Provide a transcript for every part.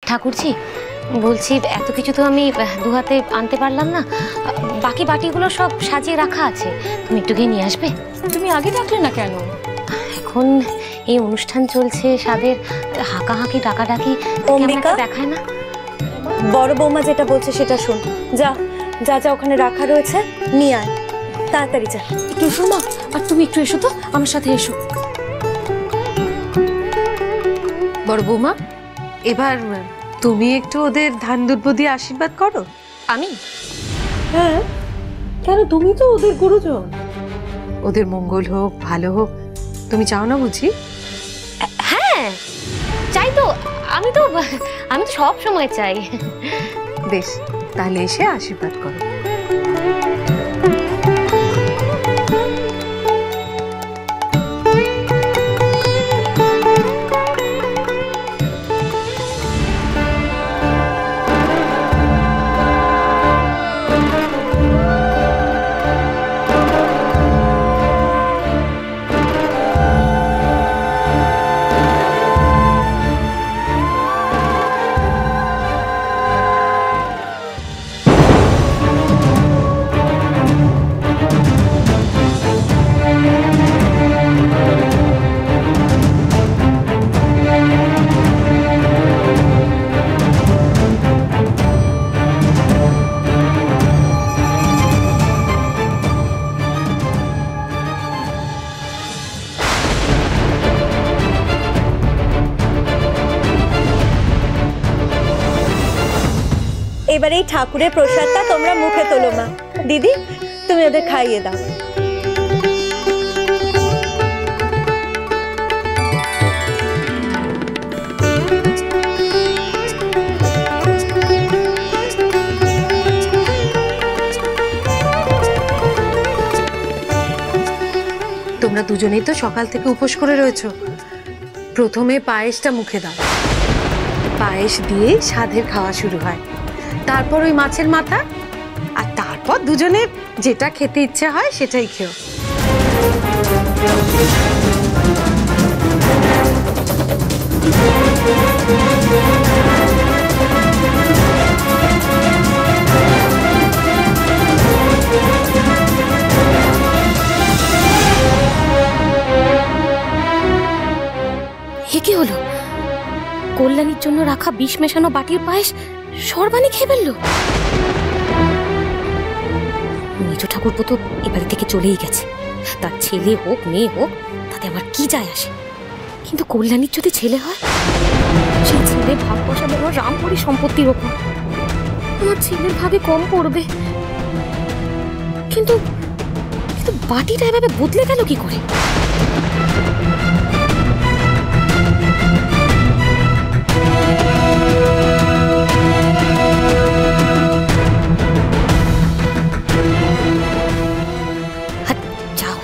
ঠাকুরজি বলছি, এত কিছু তো আমি দু হাতে আনতে পারলাম না, বাকি বাটিগুলো সব সাজিয়ে রাখা আছে, তুমি একটু গিয়ে নিয়ে আসবে। তুমি আগে ডাকলে না কেন? এখন এই অনুষ্ঠান চলছে, স্বাদের হাঁকাহাঁকি ডাকাডাকি দেখায় না। বড় বৌমা যেটা বলছে সেটা শোন, যা যা যা ওখানে রাখা রয়েছে নিয়ে আয়, তাড়াতাড়ি যা। একটু এসো মা, আর তুমি একটু এসো তো, আমার সাথে এসো। বড় বৌমা, এবার তুমি একটু ওদের ধান দুর্ব দিয়ে আশীর্বাদ করো। আমি? হ্যাঁ, কেন, তুমি তো ওদের গুরুজন। ওদের মঙ্গল হোক, ভালো হোক, তুমি চাও না বুঝি? হ্যাঁ চাই তো, আমি তো সব সময় চাই। বেশ, তাহলে এসে আশীর্বাদ করো। এবার এই ঠাকুরের প্রসাদটা তোমরা মুখে তোলো মা। দিদি, তুমি ওদের খাইয়ে দাও। তোমরা দুজনেই তো সকাল থেকে উপোস করে রয়েছো, প্রথমে পায়েসটা মুখে দাও, পায়েস দিয়ে সাধের খাওয়া শুরু হয়, তারপর ওই মাছের মাথা, আর তারপর দুজনে যেটা খেতে ইচ্ছে হয় সেটাই খেও। এ কি হলো? কল্যাণীর জন্য রাখা বিষ মেশানো বাটির পায়েস সর্বাণী খেয়ে ফেললো। মেজ ঠাকুরপো তো এবারে থেকে চলেই গেছে, তার ছেলে হোক মেয়ে হোক তাতে আমার কি যায় আসে, কিন্তু কল্যাণীর যদি ছেলে হয়, সেই ছেলে ভাগ বসাবে আমার রামপুরি সম্পত্তির ওপর, আমার ছেলের ভাগে কম পড়বে। কিন্তু বাটিটা এভাবে বদলে গেল কি করে?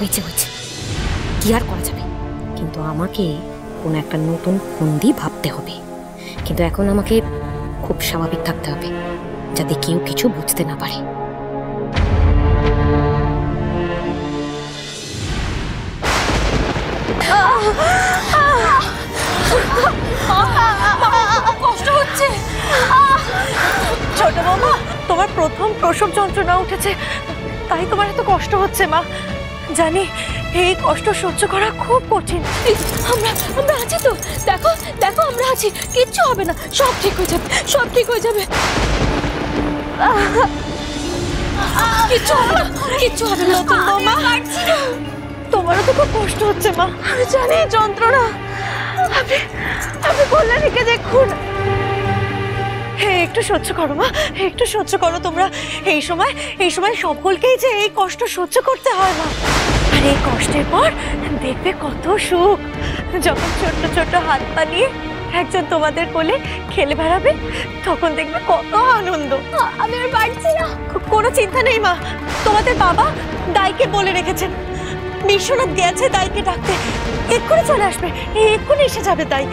হয়েছে, কি আর করা যাবে, কিন্তু আমাকে কোনো একটা নতুন ফন্দি ভাবতে হবে। কিন্তু এখন আমাকে খুব স্বাভাবিক থাকতে হবে, যাতে কেউ কিছু বুঝতে না পারে। কষ্ট হচ্ছে ছোট বৌমা, তোমার প্রথম প্রসব যন্ত্রণা উঠেছে, তাই তোমার এত কষ্ট হচ্ছে মা। জানি এই কষ্ট সহ্য করা খুব কঠিন। আমরা আছি তো, দেখো দেখো আমরা আছি, কিচ্ছু হবে না, সব ঠিক হয়ে যাবে, সব ঠিক হয়ে যাবে, কিচ্ছু হবে না, কিচ্ছু হবে না। নতুন বৌমা, তোমারও তো খুব কষ্ট হচ্ছে মা, আমি জানি যন্ত্রণা। আপনি কল্যাণীকে দেখুন, একটু সহ্য করো মা, একটু সহ্য করো তোমরা। এই সময় সকলকেই যে এই কষ্ট সহ্য করতে হয় মা, আর এই কষ্টের পর দেখবে কত সুখ, যখন ছোট্ট ছোট্ট হাত পা নিয়ে একজন তোমাদের কোলে খেলে বেড়াবে, তখন দেখবে কত আনন্দ। আমি আর পারছি না। কোনো চিন্তা নেই মা, তোমাদের বাবা দাইকে বলে রেখেছেন, বিশ্বনাথ গেছে দাইকে ডাকতে, এক্ষুনি চলে আসবে, এক্ষুনি এসে যাবে দাই,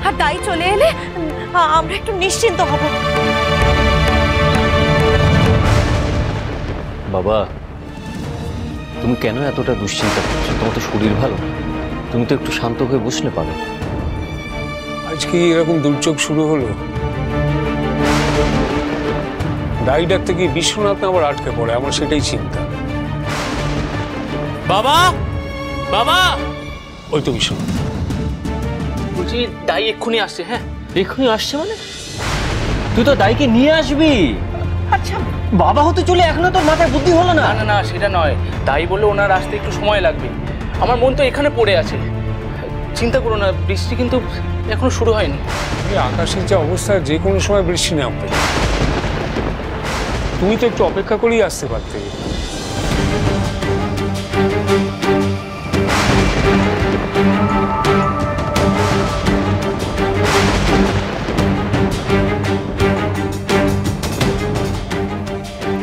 আর দাই চলে এলে আমরা একটু নিশ্চিন্ত হব। বাবা, তুমি কেন এতটা দুশ্চিন্তা করছো? তোমার তো শরীর ভালো, তুমি তো একটু শান্ত হয়ে বসলে পারো। আজকে এরকম দুর্যোগ শুরু হলো, দাই ডাকতে গিয়ে বিশ্বনাথ না আবার আটকে পড়ে, আমার সেটাই চিন্তা। বাবা, বাবা, ওই তো বিশ্বনাথ। বলছি দাই এক্ষুনি আসছে। হ্যাঁ, এক্ষুনি আসছে মানে? তুই তো দাইকে নিয়ে আসবি। আচ্ছা। বাবা হতে চলে এখনো তোর মাথায় বুদ্ধি হলো না? না না না, সেটা নয়। দাই বললো ওনার আসতে একটু সময় লাগবে। আমার মন তো এখানে পড়ে আছে। চিন্তা করো না, বৃষ্টি কিন্তু এখনো শুরু হয়নি। এই আকাশের যে অবস্থা, যে কোনো সময় বৃষ্টি নামবে। তুমি তো একটু অপেক্ষা করেই আসতে পারতে।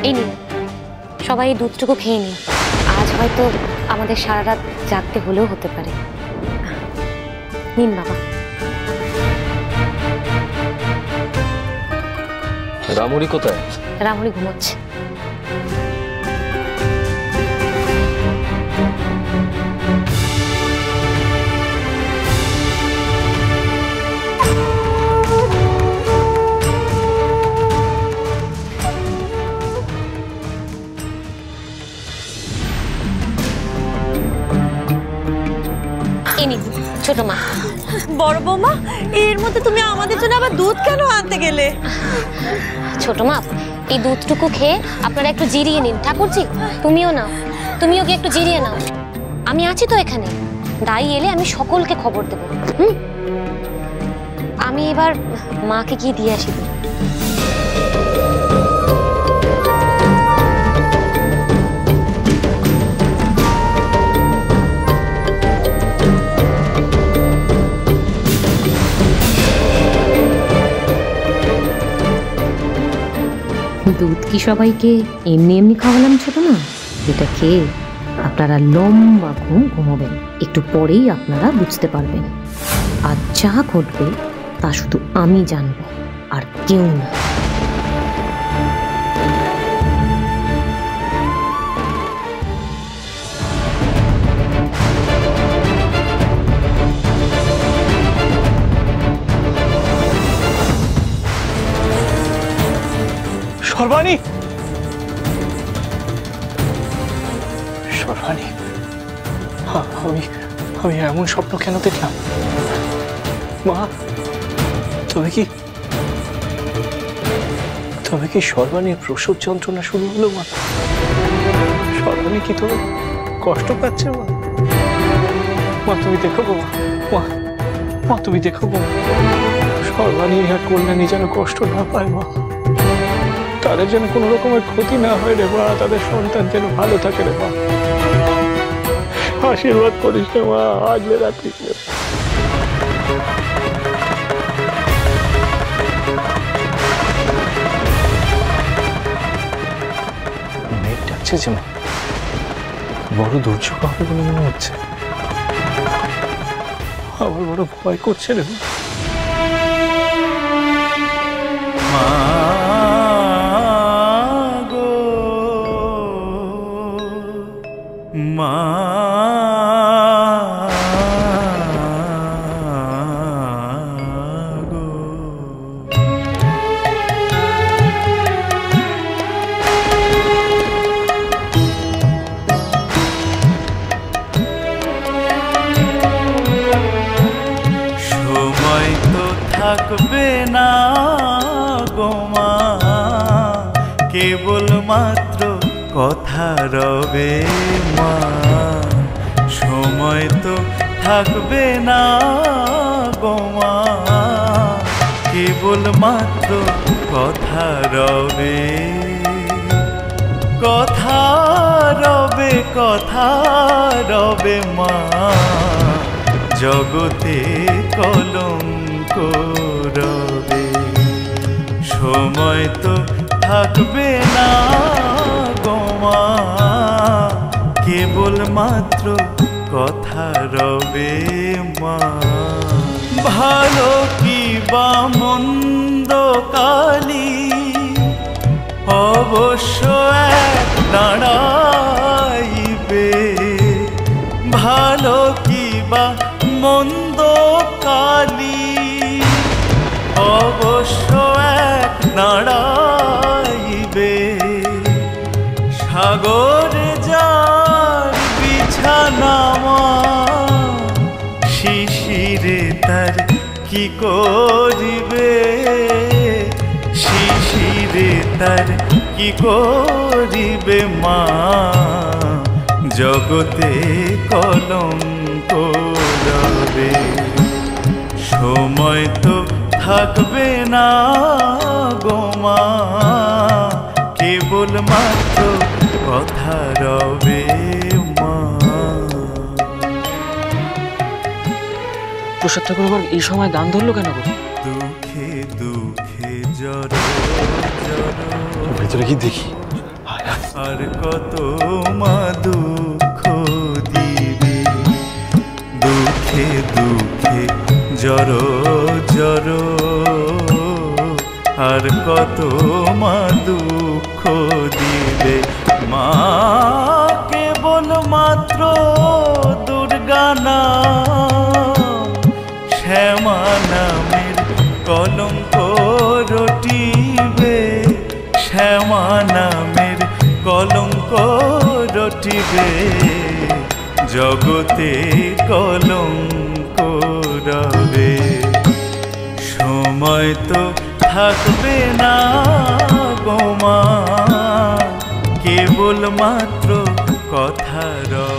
এই নিন, সবাই এই দুধটুকু খেয়ে নিন। আজ হয়তো আমাদের সারা রাত জাগতে হলেও হতে পারে। নিন বাবা। রামুরি কোথায়? রামুরি ঘুমোচ্ছে। এই নিন ছোট মা। বড় বৌমা, এর মধ্যে তুমি আমাদের জন্য আবার দুধ কেন আনতে গেলে? ছোট মা, এই দুধটুকু খেয়ে আপনারা একটু জিরিয়ে নিন। ঠাকুরজি, তুমিও নাও, তুমিও কি একটু জিরিয়ে নাও। আমি আছি তো এখানে। দাই এলে আমি সকলকে খবর দেবো। আমি এবার মাকে গিয়ে দিয়ে আসি। দুধ কি সবাইকে এমনি এমনি খাওয়ালাম ছোট না? এটা খেয়ে আপনারা লম্বা ঘুম ঘুমাবেন। একটু পরেই আপনারা বুঝতে পারবেন। আর যা ঘটবে তা শুধু আমি জানবো, আর কেউ না। সর্বাণী, সর্বাণী, আমি এমন স্বপ্ন কেন দেখলাম? মা, তবে কি সর্বাণীর প্রসব যন্ত্রণা শুরু হলো? মা, সর্বাণী কি তোর কষ্ট পাচ্ছে? মা, মা তুমি দেখো গো। মা, মা তুমি দেখো গো। সর্বাণী আর কল্যাণী যেন কষ্ট না পায়। মা, তাদের যেন কোনো রকমের ক্ষতি না হয় রে মা। তাদের সন্তান যেন ভালো থাকে রে মা। আশীর্বাদ করিস রে মা, আগলে রাখিস রে। মেঘ ডাকছে যে মা, বড় দুর্যোগ হবে বলে মনে হচ্ছে। আমার বড় ভয় করছে রে মা। মা, সময় তো থাকবে না গো মা, কেবল মাত্র কথা রবে মা। সময় তো থাকবে না গো মা, কেবল মাত্র কথা রবে। কথা রবে, কথা রবে মা, জগতে কলঙ্ক রবে। সময় তো থাকবে না গো মা, কেবল মাত্র কথা রবে মা। ভালো কি বা মন্দ কালি অবশ্য এক দাঁড়াইবে। ভালো কি বা মন্দ কালি অবশ্য এক নাড়াইবে, সাগরে যার বিছানামা, শিশিরে তার কি করিবে, শিশিরে তার কি করিবে মা, জগতে কলঙ্ক রবে। সময় তো থাকবে না গো মা, কেবল মাত্র কথা রবে মা। প্রসাদ ঠাকুর আবার এই সময় দান ধরলো কেন গো? দুঃখে দুঃখে জড় জড়, ভেতরে কি দেখি? আর কত মা দুঃখ দিবে, দুঃখে দুঃখে জড় জড়, আর কত মা দুঃখ দিবে মা, কেবল মাত্র দুর্গা নাম, শ্যামা নামের কলঙ্ক রটিবে, শ্যামা নামের কলঙ্ক রটিবে, জগতে কলঙ্ক রবে। সময় তো থাকবে না গো মা, কেবল মাত্র কথা রবে।